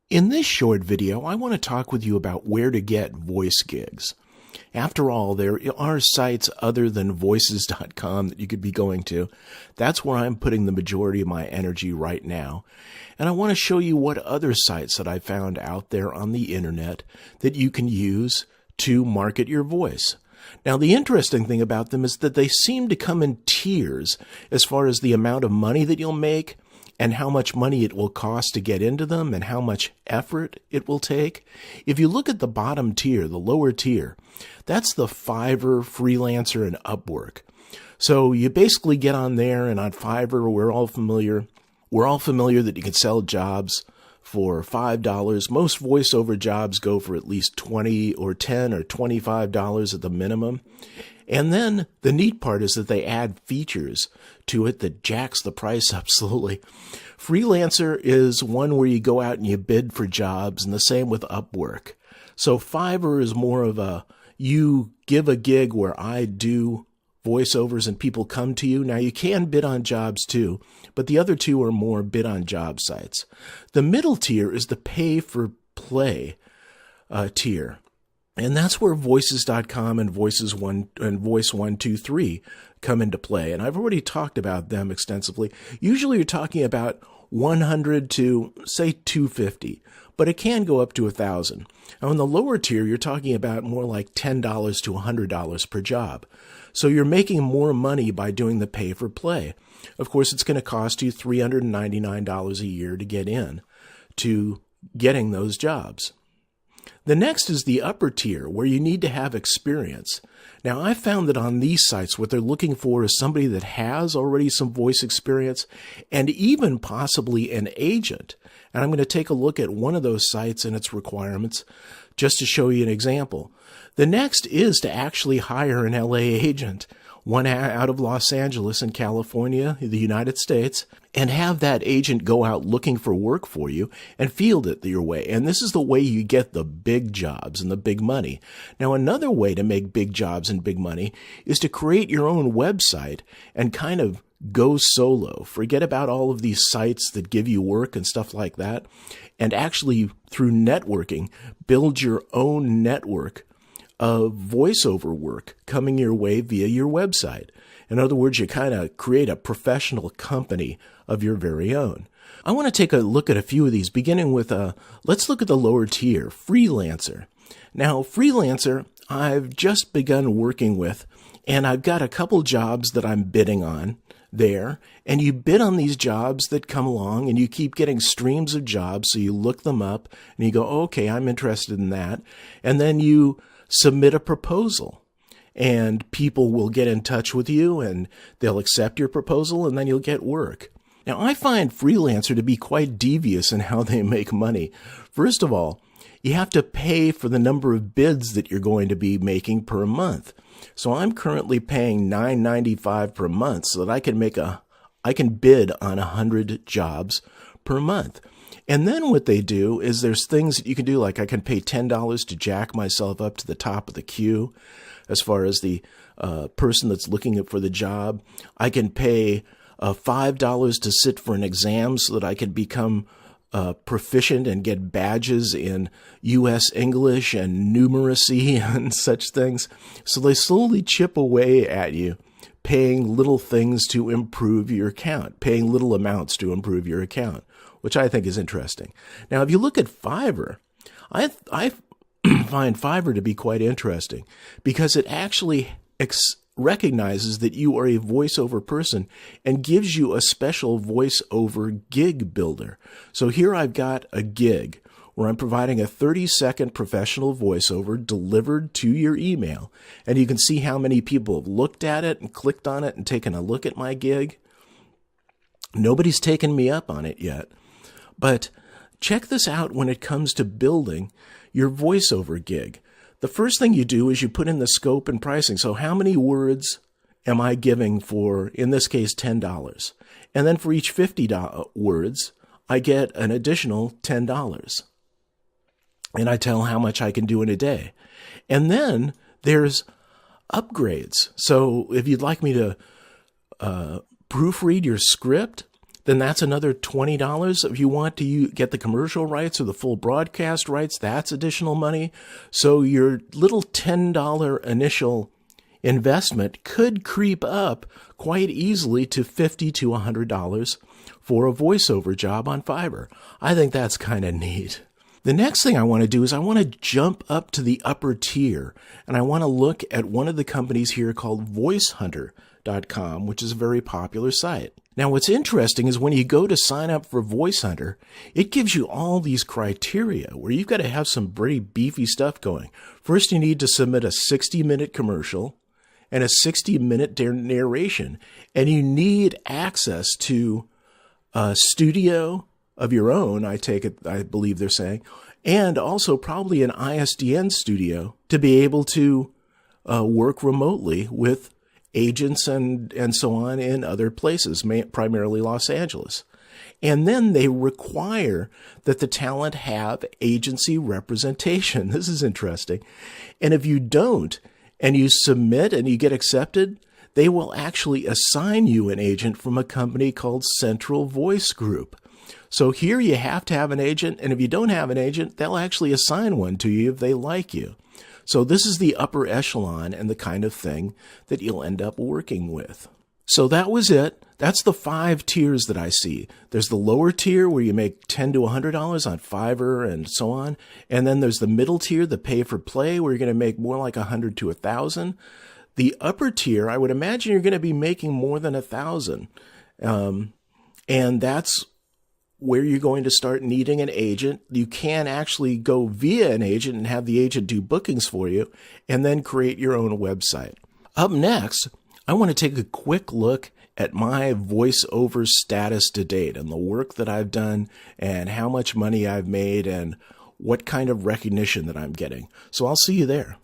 In this short video, I want to talk with you about where to get voice gigs. After all, there are sites other than voices.com that you could be going to. That's where I'm putting the majority of my energy right now. And I want to show you what other sites that I found out there on the internet that you can use to market your voice. Now, the interesting thing about them is that they seem to come in tiers as far as the amount of money that you'll make and how much money it will cost to get into them and how much effort it will take. If you look at the bottom tier, the lower tier, that's the Fiverr, Freelancer, and Upwork. So you basically get on there, and on Fiverr, we're all familiar that you can sell jobs for $5. Most voiceover jobs go for at least $20 or $10 or $25 at the minimum. And then the neat part is that they add features to it that jacks the price up slowly. Freelancer is one where you go out and you bid for jobs, and the same with Upwork. So Fiverr is more of a, you give a gig where I do voiceovers and people come to you. Now, you can bid on jobs too, but the other two are more bid on job sites. The middle tier is the pay for play tier. And that's where voices.com and Voice123 come into play. And I've already talked about them extensively. Usually you're talking about 100 to, say, 250, but it can go up to 1,000. Now, in the lower tier, you're talking about more like $10 to $100 per job. So you're making more money by doing the pay for play. Of course, it's going to cost you $399 a year to get in to getting those jobs. The next is the upper tier, where you need to have experience. Now, I found that on these sites, what they're looking for is somebody that has already some voice experience and even possibly an agent. And I'm going to take a look at one of those sites and its requirements just to show you an example. The next is to actually hire an LA agent, one out of Los Angeles in California, the United States, and have that agent go out looking for work for you and field it your way. And this is the way you get the big jobs and the big money. Now, another way to make big jobs and big money is to create your own website and kind of go solo. Forget about all of these sites that give you work and stuff like that, and actually, through networking, build your own network of voiceover work coming your way via your website. In other words, you kind of create a professional company of your very own. I want to take a look at a few of these, beginning with, let's look at the lower tier, Freelancer. Now, Freelancer, I've just begun working with, and I've got a couple jobs that I'm bidding on there, and you bid on these jobs that come along, and you keep getting streams of jobs, so you look them up, and you go, okay, I'm interested in that, and then you submit a proposal, and people will get in touch with you, and they'll accept your proposal, and then you'll get work. Now, I find Freelancer to be quite devious in how they make money. First of all, you have to pay for the number of bids that you're going to be making per month. So I'm currently paying $9.95 per month so that I can bid on 100 jobs per month. And then what they do is there's things that you can do, like I can pay $10 to jack myself up to the top of the queue as far as the person that's looking for the job. I can pay $5 to sit for an exam so that I can become proficient and get badges in U.S. English and numeracy and such things. So they slowly chip away at you, paying little things to improve your account, paying little amounts to improve your account, which I think is interesting. Now, if you look at Fiverr, I find Fiverr to be quite interesting because it actually recognizes that you are a voiceover person and gives you a special voiceover gig builder. So here I've got a gig where I'm providing a 30-second professional voiceover delivered to your email. And you can see how many people have looked at it and clicked on it and taken a look at my gig. Nobody's taken me up on it yet. But check this out when it comes to building your voiceover gig. The first thing you do is you put in the scope and pricing. So how many words am I giving for, in this case, $10? And then for each 50 words, I get an additional $10. And I tell how much I can do in a day. And then there's upgrades. So if you'd like me to proofread your script, then that's another $20. If you want to get the commercial rights or the full broadcast rights, that's additional money. So your little $10 initial investment could creep up quite easily to $50 to $100 for a voiceover job on Fiverr. I think that's kind of neat. The next thing I want to do is I want to jump up to the upper tier, and I want to look at one of the companies here called VoiceHunter.com, which is a very popular site. Now, what's interesting is when you go to sign up for VoiceHunter, it gives you all these criteria where you've got to have some pretty beefy stuff going. First, you need to submit a 60-minute commercial and a 60-minute narration, and you need access to a studio of your own, I believe they're saying, and also probably an ISDN studio to be able to work remotely with agents and so on in other places, primarily Los Angeles. And then they require that the talent have agency representation. This is interesting. And if you don't, and you submit and you get accepted, they will actually assign you an agent from a company called Central Voice Group. So here you have to have an agent, and if you don't have an agent, they'll actually assign one to you if they like you. So this is the upper echelon and the kind of thing that you'll end up working with. So that was it. That's the 5 tiers that I see. There's the lower tier where you make $10 to $100 on Fiverr and so on. And then there's the middle tier, the pay for play, where you're going to make more like $100 to $1,000. The upper tier, I would imagine you're going to be making more than $1,000. And that's where you're going to start needing an agent. You can actually go via an agent and have the agent do bookings for you and then create your own website. Up next, I want to take a quick look at my voiceover status to date and the work that I've done and how much money I've made and what kind of recognition that I'm getting. So I'll see you there.